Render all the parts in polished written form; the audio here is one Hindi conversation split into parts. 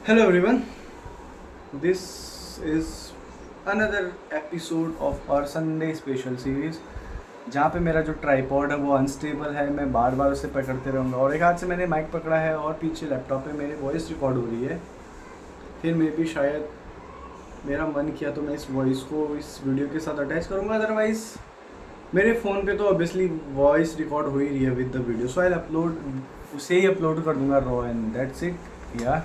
Hello everyone, this is another episode of our Sunday special series जहाँ पे मेरा जो ट्राईपॉड है वो अनस्टेबल है, मैं बार बार उसे पकड़ते रहूँगा और एक हाथ से मैंने माइक पकड़ा है और पीछे लैपटॉप पे मेरी वॉइस रिकॉर्ड हो रही है। फिर मे भी शायद मेरा मन किया तो मैं इस वॉइस को इस वीडियो के साथ अटैच करूँगा, अदरवाइज़ मेरे फ़ोन पे तो ऑब्वियसली वॉइस रिकॉर्ड हो ही रही है with the video, so I upload उसे ही अपलोड कर दूँगा रॉ एंड दैट्स इट। या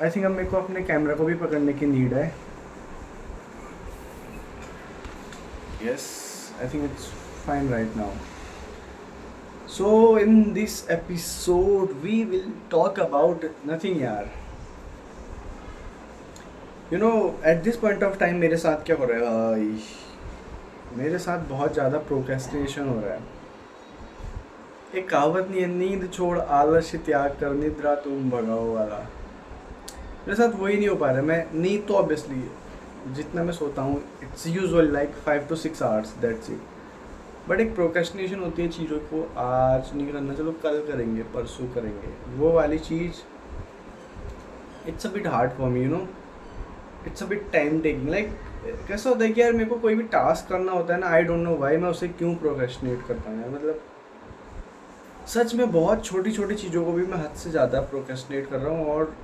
आई थिंक अब मेरे को अपने कैमरा को भी पकड़ने की नीड है। Yes, I think it's fine right now. So in this episode we will talk about nothing यार। You know at this point of time मेरे साथ क्या हो रहा है भाई, मेरे साथ बहुत ज़्यादा प्रोक्रेस्टिनेशन हो रहा है। एक कहावत नहीं है, नींद छोड़ आलस्य त्याग कर निद्रा तुम भगाओ वाला। मेरे साथ वही नहीं हो पा रहा है। मैं नींद तो ऑब्वियसली जितना मैं सोता हूँ it's usual like 5 to 6 hours, that's it. But एक प्रोक्रेस्टिनेशन होती है चीज़ों को आज नहीं करना, चलो कल करेंगे परसों करेंगे, वो वाली चीज़ it's a bit hard for me, you know it's a bit time taking. Like कैसा होता है कि यार मेरे को कोई भी टास्क करना होता है ना, आई डोंट नो वाई मैं उसे क्यों प्रोक्रेस्टिनेट करता हूँ यार। मतलब सच में बहुत छोटी छोटी चीज़ों को भी मैं हद से ज़्यादा प्रोक्रेस्टिनेट कर रहा हूँ और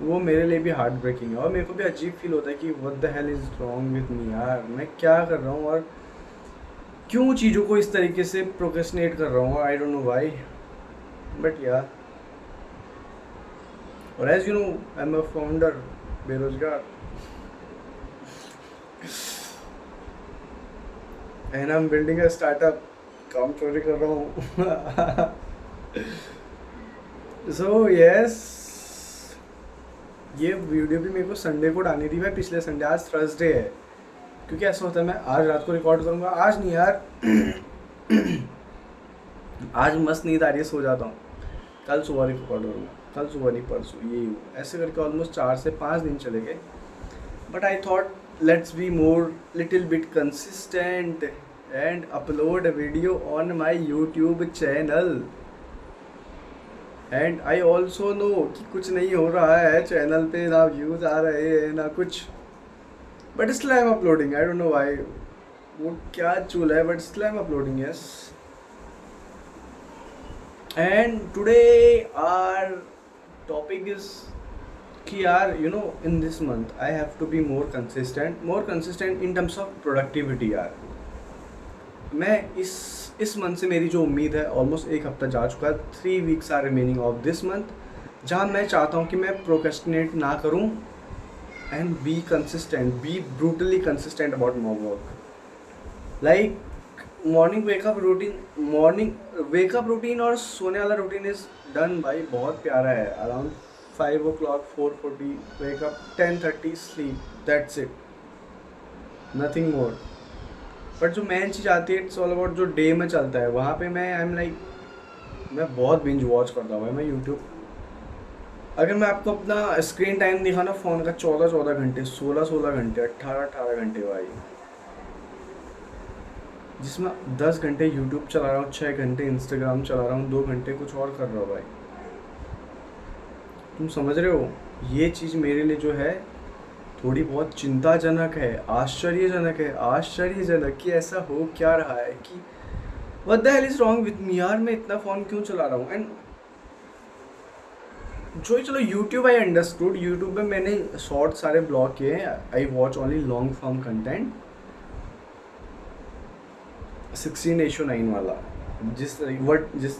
वो मेरे लिए भी हार्ट ब्रेकिंग है। और मेरे को भी अजीब फील होता है कि what the hell is wrong with me यार, मैं क्या कर रहा हूँ और क्यों चीज़ों को इस तरीके से प्रोक्रेस्टिनेट कर रहा हूँ, I don't know why. But यार, और as you know I am a founder, बेरोजगार, and I am building a startup, काम चोरी कर रहा हूँ। सो यस, ये वीडियो भी मेरे को संडे को डालनी थी भाई, पिछले संडे। आज थर्सडे है, क्योंकि ऐसा होता है मैं आज रात को रिकॉर्ड करूँगा, आज नहीं यार। आज मस्त नींद आ रही है, सो जाता हूँ, कल सुबह रिकॉर्ड करूँगा, कल सुबह नहीं परसों, ये ऐसे करके ऑलमोस्ट 4 से 5 दिन चले गए। But I thought let's be more little bit consistent and upload a video on my YouTube channel। And I also know कि कुछ नहीं हो रहा है चैनल पे, ना व्यूज़ आ रहे हैं ना कुछ, but still I am uploading. I don't know why, वो क्या चूल है, but still I am uploading. Yes, and today our topic is कि यार you know in this month I have to be more consistent in terms of productivity यार। मैं इस मंथ से मेरी जो उम्मीद है, ऑलमोस्ट एक हफ्ता जा चुका है, 3 weeks are remaining of this month, जहाँ मैं चाहता हूँ कि मैं प्रोक्रेस्टिनेट ना करूँ and be consistent, be brutally consistent about my work. Like morning wake up routine और सोने वाला रूटीन इज़ डन भाई, बहुत प्यारा है। Around 5 o'clock, 4:40 wake up, 10:30 sleep, that's it, nothing more. But जो मेन चीज़ आती है, इट्स ऑल अबाउट जो डे में चलता है, वहाँ पे मैं आई एम लाइक, मैं बहुत बिंज वॉच करता हूँ भाई मैं यूट्यूब। अगर मैं आपको अपना स्क्रीन टाइम दिखा ना फ़ोन का, 14 14 घंटे, 16 16 घंटे, 18 18 घंटे भाई, जिसमें 10 घंटे यूट्यूब चला रहा हूँ, 6 घंटे इंस्टाग्राम चला रहा हूँ, 2 घंटे कुछ और कर रहा हूँ भाई। तुम समझ रहे हो, ये चीज़ मेरे लिए जो है थोड़ी बहुत चिंताजनक है, आश्चर्यजनक कि ऐसा हो क्या रहा है, कि what the hell is wrong with me यार, मैं इतना फ़ोन क्यों चला रहा हूँ। एंड जो चलो यूट्यूब आई अंडरस्टूड, यूट्यूब में मैंने शॉर्ट सारे ब्लॉक किए हैं, I watch only long form content, 16:9 वाला, जिस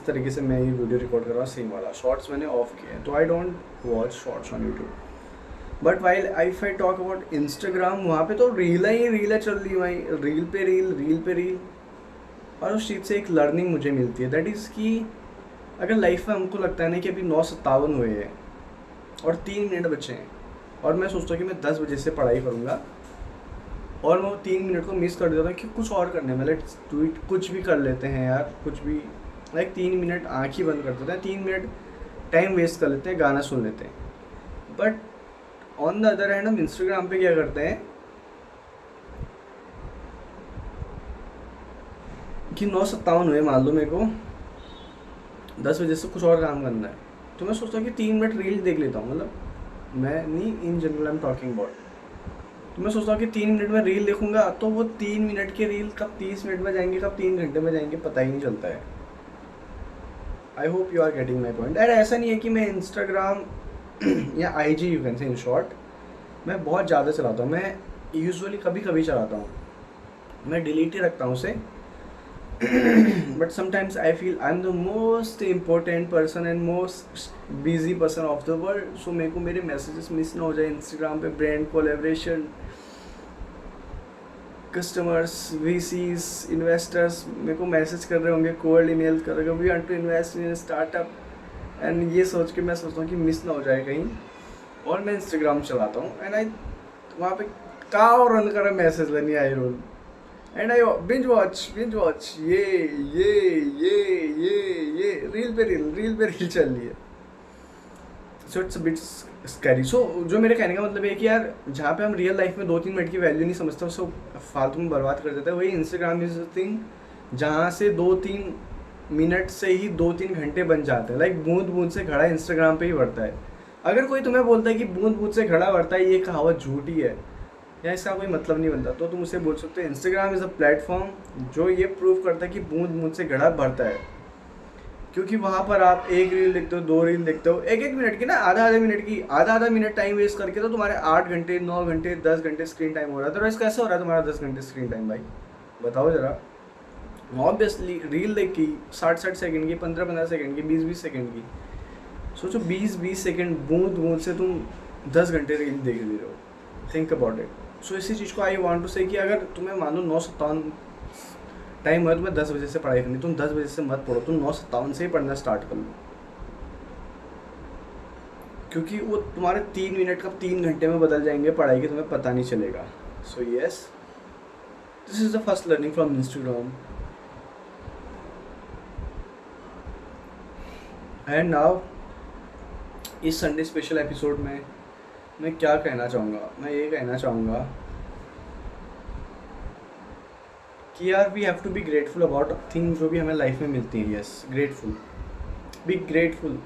तरीके से मैं ये वीडियो रिकॉर्ड कर रहा हूँ सेम वाला। शॉर्ट्स मैंने ऑफ किए हैं, तो I don't watch shorts on YouTube. But while if I talk about Instagram, वहाँ पे तो रील ही रील चल रही भाई, रील पे रील। और उस चीज़ से एक लर्निंग मुझे मिलती है, दैट इज़ कि अगर लाइफ में हमको लगता है ना कि अभी 9:57 हुए हैं और 3 मिनट बचे हैं, और मैं सोचता हूँ कि मैं 10 बजे से पढ़ाई करूँगा, और मैं 3 मिनट को मिस कर देता हूँ कि कुछ और करने में, लेट्स डू इट, कुछ भी कर लेते हैं यार, कुछ भी, लाइक 3 मिनट आँख ही बंद कर देते हैं, 3 मिनट टाइम वेस्ट कर लेते हैं, गाना सुन लेते हैं। But on the other hand हम इंस्टाग्राम पे क्या करते हैं कि 9:57 हुए, मान लो मेरे को 10 बजे से कुछ और काम करना है, तो मैं सोचता हूँ कि 3 मिनट रील देख लेता हूँ, मतलब मैं नहीं, in general I am talking about. तो मैं सोचता हूँ कि 3 मिनट में रील देखूंगा तो वो 3 मिनट की रील कब 30 मिनट में जाएंगे, कब 3 घंटे में जाएंगे, पता ही नहीं चलता है। I hope you are getting my point. यार ऐसा नहीं है कि मैं इंस्टाग्राम या आई जी, you can say in short, मैं बहुत ज़्यादा चलाता हूँ। मैं यूजुअली कभी कभी चलाता हूँ, मैं डिलीट ही रखता हूँ उसे। But sometimes I feel I am the most important person and most busy person of the world. So मेरे को मेरे मैसेजेस मिस ना हो जाए इंस्टाग्राम पे, brand collaboration, customers, VCs, investors मेरे को मैसेज कर रहे होंगे, कोल्ड ईमेल कर रहे होंगे, we want to invest in startup, and ये सोच के मैं सोचता हूँ कि मिस ना हो जाए कहीं, और मैं इंस्टाग्राम चलाता हूँ एंड आई वहाँ पे काव रन कर मैसेज लेनी I roll and I binge watch ये रील पे रील चल रही है। So it's a bit scary. So जो मेरे कहने का मतलब है कि यार जहाँ पे हम रियल लाइफ में 2-3 मिनट की वैल्यू नहीं समझते उसको फालतू में बर्बाद कर देते हैं, वही इंस्टाग्राम इज थिंग जहाँ से 2-3 मिनट से ही 2-3 घंटे बन जाते हैं। लाइक बूंद बूंद से घड़ा इंस्टाग्राम पे ही बढ़ता है। अगर कोई तुम्हें बोलता है कि बूंद बूंद से घड़ा बढ़ता है, ये कहावत झूठी है या इसका कोई मतलब नहीं बनता, तो तुम उसे बोल सकते हो इंस्टाग्राम इज़ अ प्लेटफॉर्म जो ये प्रूव करता है कि बूंद बूंद से घड़ा बढ़ता है। क्योंकि वहाँ पर आप एक रील देखते हो, 2 रील देखते हो, 1-1 मिनट की ना, आधा मिनट की, आधा मिनट टाइम वेस्ट करके तो तुम्हारे 8 घंटे, 9 घंटे, 10 घंटे स्क्रीन टाइम हो रहा है। अदरवाइज कैसे हो रहा है तुम्हारा 10 घंटे स्क्रीन टाइम भाई, बताओ ज़रा। ऑब्वियसली रील देख की 60-60 सेकंड की, 15-15 सेकंड की, 20-20 सेकंड की, सोचो 20-20 सेकंड बूंद बूंद से तुम 10 घंटे रील देख रहे हो। Think about it. सो इसी चीज़ को आई वांट टू से कि अगर तुम्हें मान लो 9:57 टाइम है, तुम्हें 10 बजे से पढ़ाई करनी, तुम 10 बजे से मत पढ़ो, तुम 9:57 से ही पढ़ना स्टार्ट कर लो, क्योंकि वो तुम्हारे 3 मिनट कब 3 घंटे में बदल जाएंगे पढ़ाई के, तुम्हें पता नहीं चलेगा। So yes, this is the first learning from Instagram. And now इस संडे स्पेशल एपिसोड में मैं क्या कहना चाहूँगा, मैं ये कहना चाहूँगा कि यार we have to be grateful about thing जो भी हमें लाइफ में मिलती है। Yes, grateful, be grateful.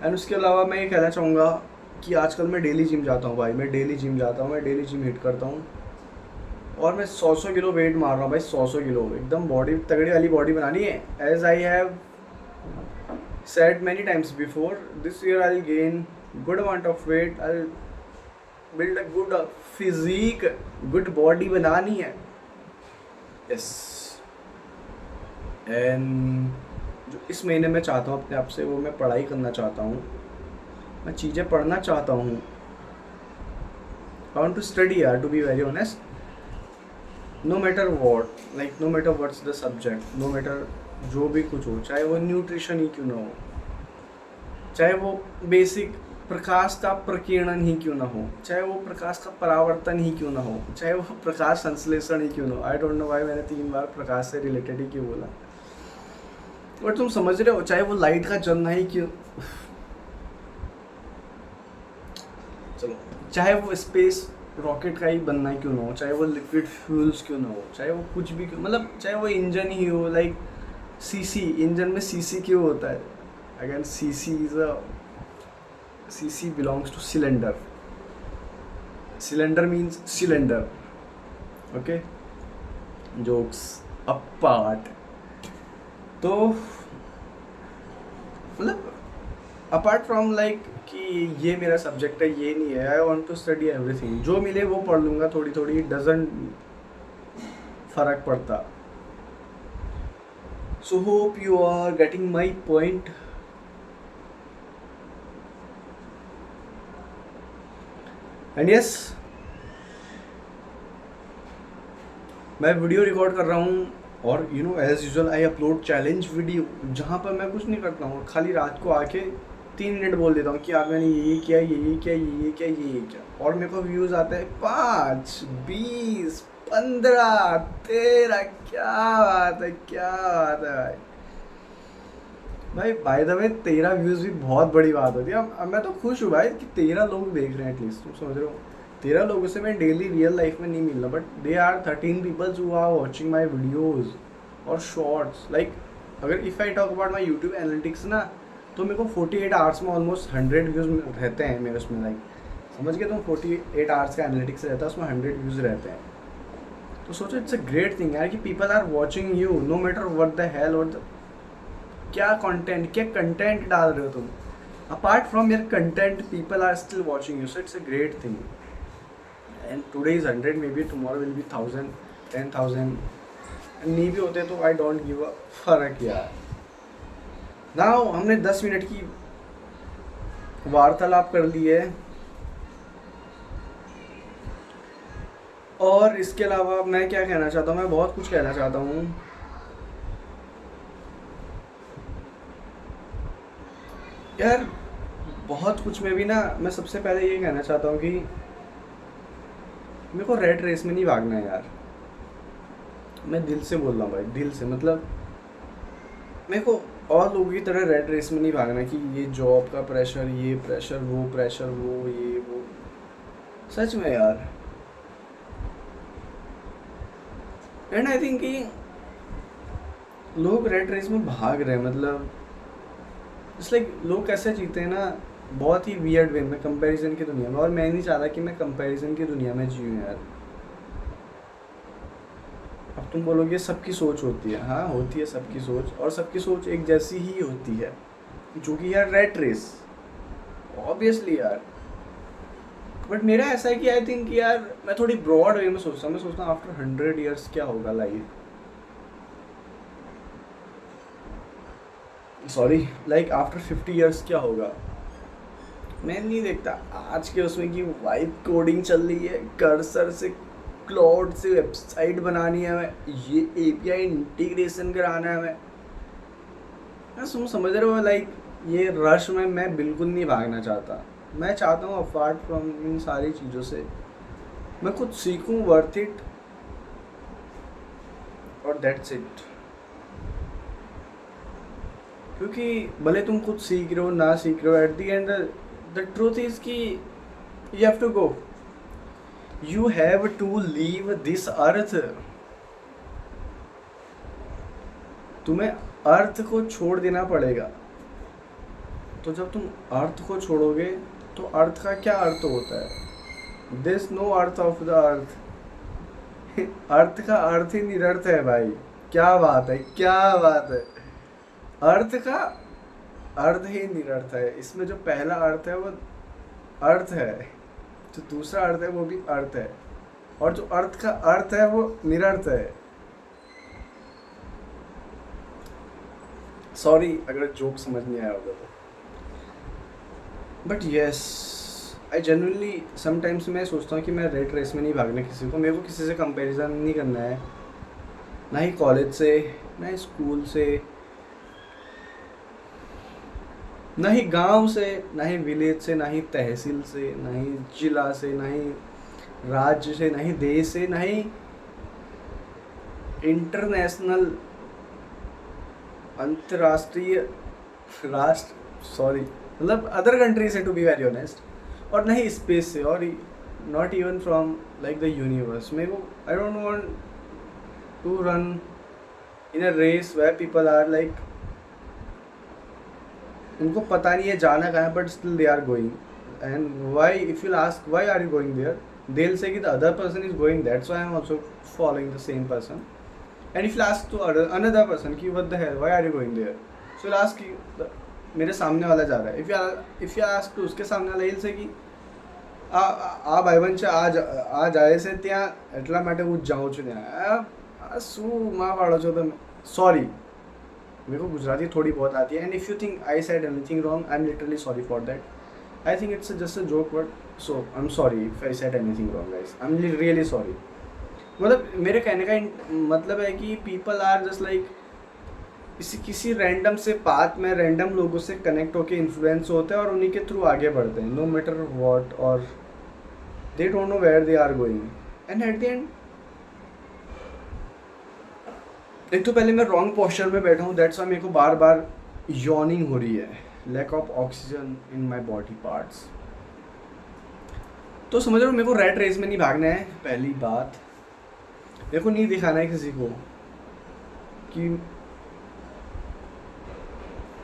And उसके अलावा मैं ये कहना चाहूँगा कि आजकल मैं डेली जिम जाता हूँ भाई, मैं डेली जिम जाता हूँ, मैं डेली जिम हिट करता हूँ, और मैं 100 किलो वेट मार रहा हूँ भाई, 100 किलो, एकदम बॉडी तगड़ी वाली बॉडी बनानी है। As I have said many times before, this year I'll gain good amount of weight, I'll build a good physique, good body बनानी है। yes, and जो इस महीने में चाहता हूँ अपने आप से, वो मैं पढ़ाई करना चाहता हूँ, मैं चीज़ें पढ़ना चाहता हूँ। I want to study यार, to be very honest, no matter what, like no matter what's the subject, no matter जो भी कुछ हो, चाहे वो न्यूट्रिशन ही क्यों ना हो, चाहे वो बेसिक प्रकाश का प्रकीर्णन ही क्यों ना हो, चाहे वो प्रकाश का परावर्तन ही क्यों ना हो, चाहे वो प्रकाश संश्लेषण ही क्यों ना हो। आई डोंट नो व्हाई मैंने 3 बार प्रकाश से रिलेटेड ही क्यों बोला, बट तुम समझ रहे हो। चाहे वो लाइट का जलना ही क्यों, चलो, चाहे वो स्पेस रॉकेट का ही बनना ही क्यों ना हो, चाहे वो लिक्विड फ्यूल्स क्यों ना हो, चाहे वो कुछ भी क्यों, मतलब चाहे वो इंजन ही हो, लाइक सीसी, इंजन में सीसी क्यों होता है, again CC belongs two cylinder, cylinder means cylinder, okay, jokes apart. तो मतलब अपार्ट फ्रॉम लाइक कि ये मेरा सब्जेक्ट है, ये नहीं है, I want to study everything, जो मिले वो पढ़ लूँगा, थोड़ी थोड़ी, डजंट फर्क पड़ता। So hope you are getting my point. And yes, मैं वीडियो रिकॉर्ड कर रहा हूँ, और you know as usual I upload challenge video, जहाँ पर मैं कुछ नहीं करता हूँ, खाली रात को आके 3 मिनट बोल देता हूँ कि आप मैंने ये किया, ये किया, ये किया, ये किया, और मेरे को व्यूज़ आते हैं 5, 20, 15, 13। क्या बात है, क्या बात है भाई। भाई बाय द वे 13 व्यूज़ भी बहुत बड़ी बात होती है। अब मैं तो खुश हूँ भाई कि 13 लोग देख रहे हैं एटलीस्ट, तुम समझ रहे हो। 13 लोगों से मैं डेली रियल लाइफ में नहीं मिलना, but they are 13 peoples who are watching my videos और शॉर्ट्स। लाइक अगर if I talk about my YouTube analytics ना, तो मेरे को 48 आवर्स में ऑलमोस्ट 100 व्यूज़ रहते हैं मेरे उसमें, लाइक समझ गए तुम, 48 आवर्स का एनालिटिक्स रहता है, उसमें 100 व्यूज़ रहते हैं। तो सोचो इट्स अ ग्रेट थिंग यार कि people are watching you no matter what the hell, और क्या कंटेंट, क्या कंटेंट डाल रहे हो तुम, apart from your content people are still watching you, so it's a great thing. And today is 100, maybe tomorrow will be 1000, 10,000, नहीं भी होते तो आई डोंट गिव अ फर्क यार। नाउ हमने 10 मिनट की वार्तालाप कर ली है, और इसके अलावा मैं क्या कहना चाहता हूँ, मैं बहुत कुछ कहना चाहता हूँ यार, बहुत कुछ में भी ना। मैं सबसे पहले ये कहना चाहता हूँ कि मेरे को रेट रेस में नहीं भागना है यार, मैं दिल से बोल रहा हूँ भाई, दिल से, मतलब मेरे को और लोगों की तरह रेट रेस में नहीं भागना कि ये जॉब का प्रेशर, ये प्रेशर, वो ये वो, सच में यार। एंड आई थिंक कि लोग रेट रेस में भाग रहे हैं, मतलब इट्स लाइक लोग कैसे जीते हैं ना, बहुत ही वियर्ड वे में, कंपैरिजन की दुनिया में, और मैं नहीं चाहता कि मैं कंपैरिजन की दुनिया में जीऊँ यार। अब तुम बोलोगे सबकी सोच होती है, हाँ होती है सबकी सोच, और सबकी सोच एक जैसी ही होती है, जो कि यार रेट रेस, ऑब्वियसली यार। बट मेरा ऐसा है कि आई थिंक यार मैं थोड़ी ब्रॉड वे में सोचता हूँ, मैं सोचता हूँ आफ्टर 100 ईयर्स क्या होगा life, sorry like after 50 years क्या होगा। मैं नहीं देखता आज के उसमें कि वाइब कोडिंग चल रही है, कर्सर से क्लाउड से वेबसाइट बनानी है हमें, ये एपीआई इंटीग्रेशन कराना है हमें, मैं तुम समझ रहे हो, लाइक ये रश में मैं बिल्कुल नहीं भागना चाहता। मैं चाहता हूँ अपार्ट फ्रॉम इन सारी चीज़ों से मैं कुछ सीखूँ वर्थ इट, और दैट्स इट। क्योंकि भले तुम कुछ सीख रहे हो ना सीख रहे हो, at the end the truth is कि you have to go, you have to leave this earth. तुम्हें अर्थ को छोड़ देना पड़ेगा। तो जब तुम अर्थ को छोड़ोगे तो अर्थ का क्या अर्थ होता है, this no earth of the earth. Earth का अर्थ ही निरर्थ है भाई, क्या बात है, क्या बात है। अर्थ का अर्थ ही निरर्थ है, इसमें जो पहला अर्थ है वो अर्थ है, जो दूसरा अर्थ है वो भी अर्थ है, और जो अर्थ का अर्थ है वो निरर्थ है। सॉरी अगर जोक समझ नहीं आया होगा तो, but yes I genuinely sometimes मैं सोचता हूँ कि मैं रेट रेस में नहीं भागना किसी को, मेरे को किसी से कंपैरिजन नहीं करना है, ना ही कॉलेज से, ना ही स्कूल से, ना ही गांव से, ना ही विलेज से, ना ही तहसील से, ना ही जिला से, ना ही राज्य से, ना ही देश से, ना ही इंटरनेशनल अंतर्राष्ट्रीय राष्ट्र, सॉरी मतलब अदर कंट्री से, टू बी वेरी ऑनेस्ट, और ना ही स्पेस से, और not even from like the universe. मेरे को I don't want to run in a race where people are like, उनको पता नहीं है जाना कहाँ है, but still they are going. And why, if you ask why are you going there, they will say कि the other person is going, that's why I am also following the same person. And if you ask to another person कि what the hell, why are you going there, so will ask कि मेरे सामने वाला जा रहा है। इफ यू आस्क टू उसके सामने वाला, हिल से कि आ भाई बन आ जाए से त्या એટલા માટે હું જાઉં છું ત્યાં, શું માં પાડો છો તમે, सॉरी मेरे को गुजराती थोड़ी बहुत आती है, and if you think I said anything wrong I am literally sorry for that. I think it's just a joke word, so I am sorry if I said anything wrong guys, I am really sorry. मतलब मेरे कहने का मतलब है कि पीपल आर जस्ट लाइक किसी रैंडम से पाथ में रैंडम लोगों से कनेक्ट होकर इन्फ्लुएंस होते हैं और उन्हीं के थ्रू आगे बढ़ते हैं, नो मैटर व्हाट, और they don't know where they are going. And at the end एक तो पहले मैं रॉन्ग पोस्चर में बैठा हूँ, दैट्स वाई मेरे को बार बार यॉर्निंग हो रही है, lack of oxygen in my body parts. तो समझ रहे हो, मेरे को रेट रेस में नहीं भागना है। पहली बात, मेरे को नहीं दिखाना है किसी को कि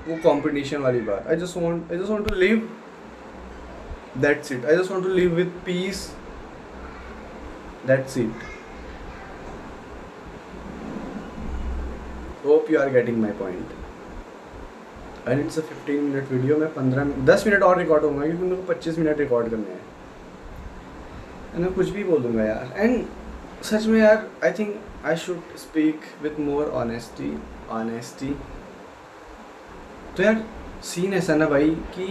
वो कंपटीशन वाली बात. I just want to live. That's it. I just want to live with peace. That's it. Hope you are getting my point. And it's a 15-minute video. मैं 10 मिनट और रिकॉर्ड होऊंगा क्योंकि मेरे को 25 मिनट रिकॉर्ड करने हैं. And मैं कुछ भी बोलूँगा यार. And सच में यार, I think I should speak with more honesty. तो यार सीन ऐसा ना भाई कि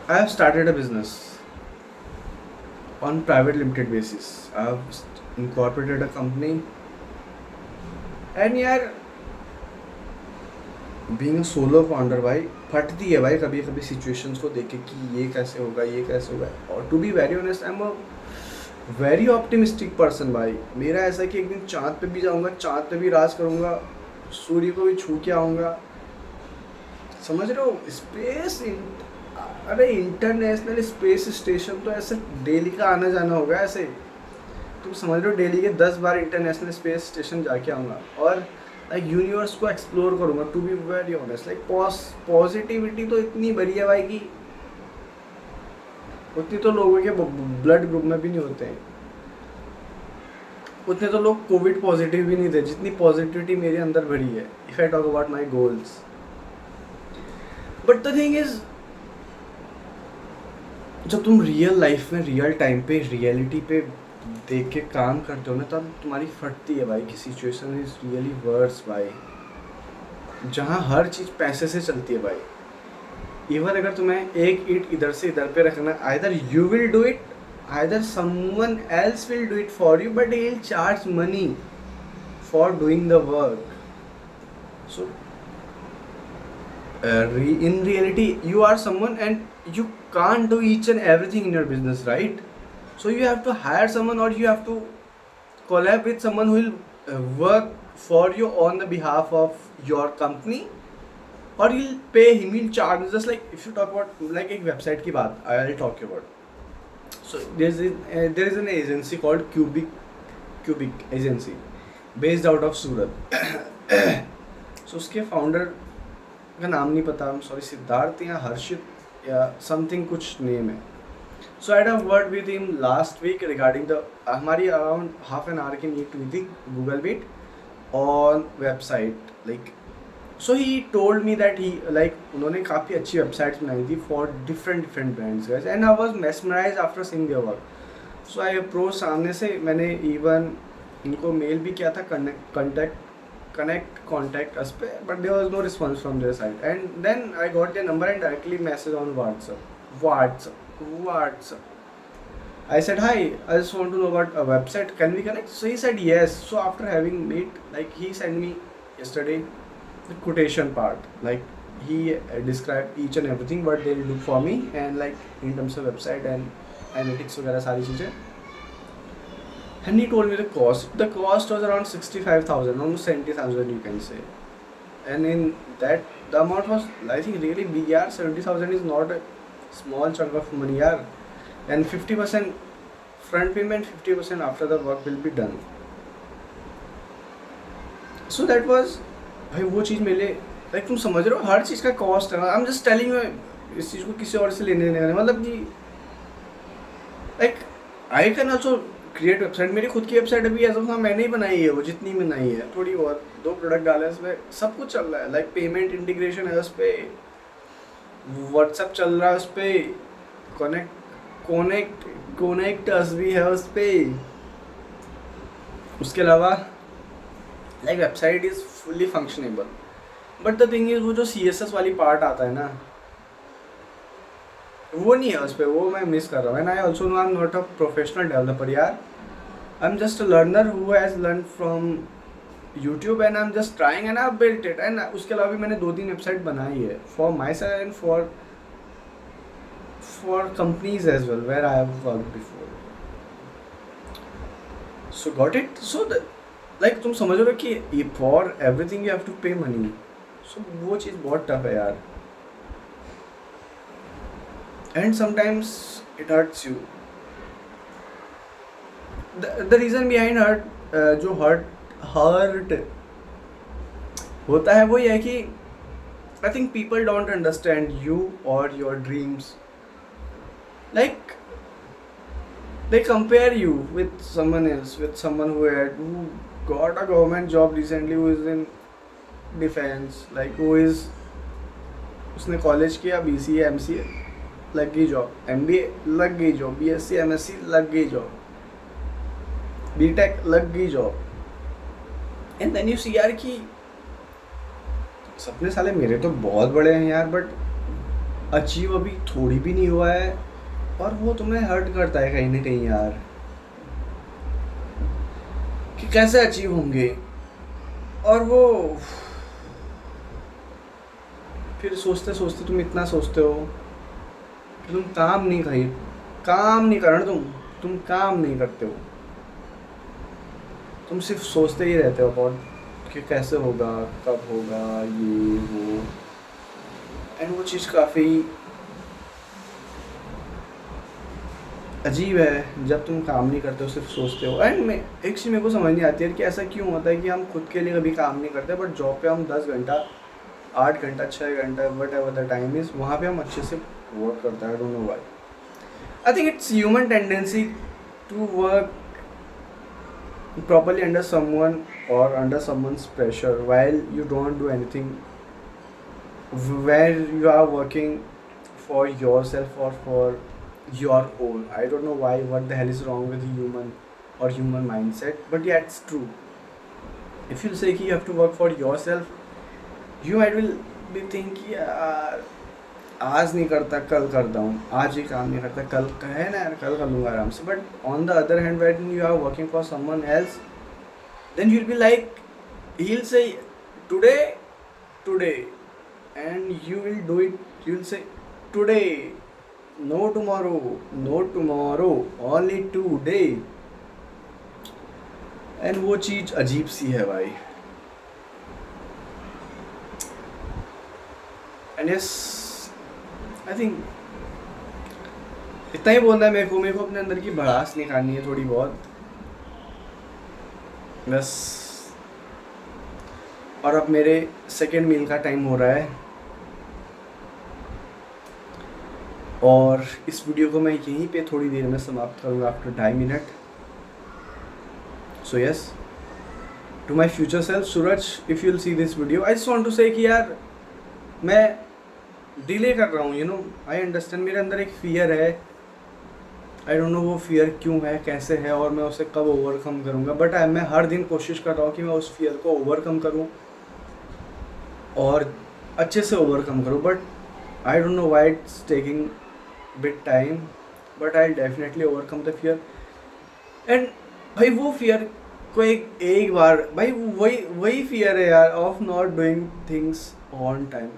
I have started a business on private limited basis. I have incorporated a company, and यार being a solo founder भाई फटती है भाई कभी कभी situations को देख के कि ये कैसे होगा. और to be very honest, I'm a very optimistic person भाई. मेरा ऐसा है कि एक दिन चाँद पे भी जाऊँगा, चाँद पे भी राज करूँगा, सूर्य को भी छू के आऊँगा. समझ रहे हो? अरे इंटरनेशनल स्पेस स्टेशन तो ऐसे डेली का आना जाना होगा. ऐसे तुम समझ रहे हो, डेली के 10 बार इंटरनेशनल स्पेस स्टेशन जाके आऊँगा और लाइक यूनिवर्स को एक्सप्लोर करूँगा. To be very honest, like positivity तो इतनी भरी है भाई कि उतनी तो लोगों के ब्लड ग्रुप में भी नहीं होते हैं. उतने तो लोग कोविड पॉजिटिव भी नहीं थे जितनी पॉजिटिविटी मेरे अंदर भरी है. If I talk about my goals, but the thing is, जब तुम रियल लाइफ में रियल टाइम पे रियलिटी पे देख के काम करते हो ना, तब तुम्हारी फटती है भाई कि सिचुएशन इज रियली वर्स भाई. जहाँ हर चीज़ पैसे से चलती है भाई. इवन अगर तुम्हें एक ईंट इधर से इधर पे रखना, either you will do it, either someone else will do it for you, but he will charge money for doing the work. So in reality you are someone and you can't do each and everything in your business, right? So you have to hire someone, or you have to collab with someone who will work for you on the behalf of your company, or you'll pay him, you'll charge. Just like if you talk about like एक website की बात I'll talk about. So there is an agency called Cubic agency based out of Surat. So उसके founder का नाम नहीं पता, सॉरी, सिद्धार्थ या हर्षित या समथिंग कुछ नेम है. So I had a word with him last week regarding the, हमारी अराउंड हाफ एन आवर की मीट हुई थी Google meet on website. Like so he told me that he like उन्होंने काफ़ी अच्छी वेबसाइट्स बनाई थी for different brands guys, and I was mesmerised after seeing their work. So I approach सामने से, मैंने इवन इनको मेल भी किया था, contact us पे, but there was no response from their side. And then I got their number and directly messaged on WhatsApp. I said, hi, I just want to know about a website, can we connect? So he said yes. So after having meet, like he sent me yesterday the quotation part, like he described each and everything what they will do for me, and like in terms of website and analytics वगैरह सारी चीज़ें. And he told me the cost. The cost was around 65,000, almost 70,000 you can say. And in that, the amount was, I think, really big. Yeah, 70,000 is not a small chunk of money. Yeah. And 50% front payment, 50% after the work will be done. So that was, भाई वो चीज़ मेरे लिए, like तुम समझ रहे हो, हर चीज़ का कॉस्ट है. I'm just telling you, इस चीज़ को किसी और से लेने देने, मतलब कि like I can also create website. मेरी खुद की वेबसाइट अभी एज ऑफ नाउ मैंने ही बनाई है, वो जितनी बनाई है, थोड़ी बहुत 2 प्रोडक्ट डाले उसमें, सब कुछ चल रहा है. लाइक पेमेंट इंटीग्रेशन है उस पर, व्हाट्सएप चल रहा है उस पर, कनेक्ट अस भी है उस पर. उसके अलावा like website is fully functionable. But the thing is, वो जो CSS वाली पार्ट आता है ना, वो नहीं है उस पर, वो मैं मिस कर रहा हूँ. And I also know I am not a professional developer यार. I am just a learner who has learn from YouTube, and I am just trying and I built it. And उसके अलावा भी मैंने 2-3 वेबसाइट बनाई है for myself and for companies as well where I have worked before. So got it. So like तुम समझ रहे हो कि for everything you have to पे मनी. सो वो चीज़ बहुत टफ है यार. And sometimes it hurts you. The reason behind जो हर्ट होता है वो ये है कि I think people don't understand you और your dreams, like they compare you with someone else, with someone who got a government job recently, who is in defense, like who is उसने कॉलेज किया BCA MCA लग गई जॉब, MBA लग गई जॉब, BSc MSc लग गई जॉब, BTech लग गई job, and then you see यार कि सपने साले मेरे तो बहुत बड़े हैं यार, बट अचीव अभी थोड़ी भी नहीं हुआ है, और वो तुम्हें हर्ट करता है कहीं ना कहीं यार, कि कैसे अचीव होंगे, और वो फिर सोचते सोचते तुम इतना सोचते हो कि तुम काम नहीं करना, तुम काम नहीं करते हो, तुम सिर्फ सोचते ही रहते हो अबाउट कि कैसे होगा, कब होगा, ये वो, एंड वो चीज़ काफ़ी अजीब है जब तुम काम नहीं करते हो, सिर्फ सोचते हो। एंड मैं एक चीज़ मेरे को समझ नहीं आती है कि ऐसा क्यों होता है कि हम खुद के लिए कभी काम नहीं करते, बट जॉब पे हम 10 घंटा 8 घंटा 6 घंटा whatever the time is, वहाँ पे हम अच्छे से वर्क करते हैं। I don't know why, I think it's human tendency to work properly under someone or under someone's pressure while you don't do anything, where you are working for yourself or for your own. I don't know why, what the hell is wrong with human or human mindset, but yeah, it's true. If you say कि you have to work for yourself, you might will be thinking यार आज नहीं करता कल करता हूँ, आज ये काम नहीं करता कल है ना यार, कल कर लूँगा आराम से, but on the other hand when you are working for someone else, then you will be like, he will say today and you will do it, you will say today, no tomorrow, only today, and वो चीज़ अजीब सी है भाई। एंड यस, आई थिंक इतना ही बोलना है मेरे को अपने अंदर की भड़ास निकालनी है थोड़ी बहुत बस। और अब मेरे सेकेंड मील का टाइम हो रहा है, और इस वीडियो को मैं यहीं पे थोड़ी देर में समाप्त करूँगा after 2.5 minute. So yes, to my future self Suraj, if you'll see this video, I just want to say कि यार मैं डिले कर रहा हूँ, यू नो, आई अंडरस्टैंड, मेरे अंदर एक फियर है, आई डोंट नो वो फियर क्यों है, कैसे है, और मैं उसे कब ओवरकम करूँगा, बट मैं हर दिन कोशिश कर रहा हूँ कि मैं उस फियर को ओवरकम करूँ और अच्छे से ओवरकम करूँ, but I don't know why it's taking bit time, but I definitely overcome the fear. And भाई वो फियर को एक बार भाई वही फियर है यार of not doing things on time.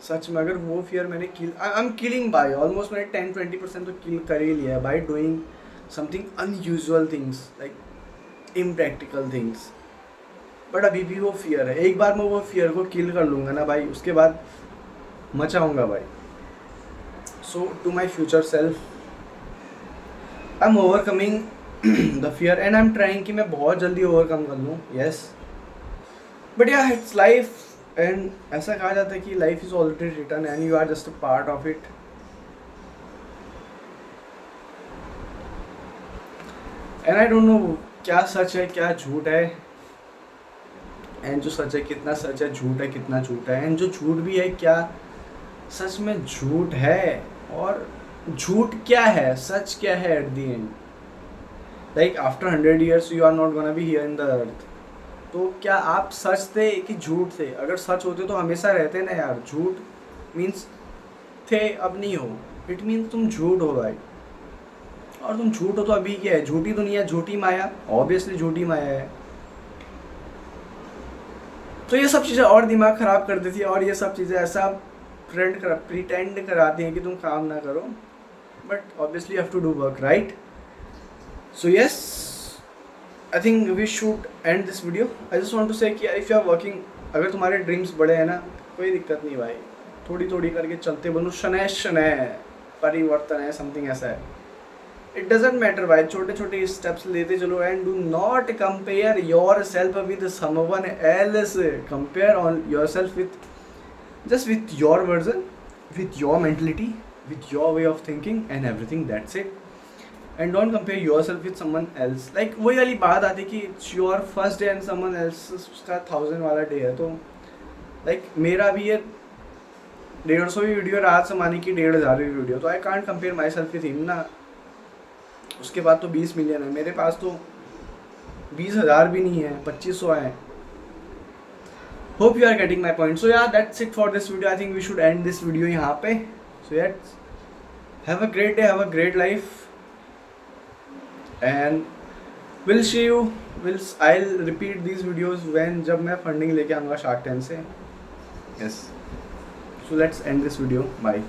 सच में अगर वो फियर मैंने I am killing by almost, मैंने 10-20% तो किल कर ही लिया है by doing something unusual things, like impractical things, but अभी भी वो फियर है। एक बार मैं वो फियर को किल कर लूँगा ना भाई, उसके बाद मचाऊँगा भाई। So to my future self, I am overcoming the fear and I am trying कि मैं बहुत जल्दी ओवरकम कर लूँ, yes, but yeah it's life, and ऐसा कहा जाता है कि life is already written and you are just a part of it. And I don't know क्या सच है क्या झूठ है, एंड जो सच है कितना सच है, झूठ है कितना झूठ है, एंड जो झूठ भी है क्या सच में झूठ है, और झूठ क्या है, सच क्या है at the end. Like after 100 years you are not gonna be here in the earth, तो क्या आप सच थे कि झूठ थे? अगर सच होते तो हमेशा रहते ना यार, झूठ मीन्स थे अब नहीं हो, इट मीन्स तुम झूठ हो भाई, और तुम झूठ हो तो अभी क्या है, झूठी दुनिया झूठी माया, ऑब्वियसली झूठी माया है। तो ये सब चीज़ें और दिमाग ख़राब कर देती है, और ये सब चीज़ें ऐसा प्रिटेंड कराती हैं कि तुम काम ना करो, but obviously have to do work, right? So yes, I think we should end this video. I just want to say कि if you are working, अगर तुम्हारे ड्रीम्स बड़े हैं ना, कोई दिक्कत नहीं भाई, थोड़ी थोड़ी करके चलते बनो, शनय परिवर्तन है, समथिंग ऐसा है। इट डजेंट मैटर भाई, छोटे छोटे स्टेप्स लेते चलो and do not compare your self with someone else. Compare on your self with just with your version, with your mentality, with your way of thinking and everything, that's it. And don't compare yourself with someone else. Like वही वाली बात आती कि it's your first day and someone else's का 1000 वाला डे है. तो like मेरा भी ये 150वीं वीडियो रात समानी की 1500वीं वीडियो, तो I can't compare my self with him ना. उसके बाद तो 20 मिलियन है, मेरे पास तो 20,000 भी नहीं है, 2500 है. Hope you are getting my point. So yeah, that's it for this video. I think we should end this video यहाँ पे. So yeah, have a great day, have a great life, and we'll see you. I'll repeat these videos when जब मैं funding लेके आऊँगा Shark Tank से. Yes. So let's end this video. Bye.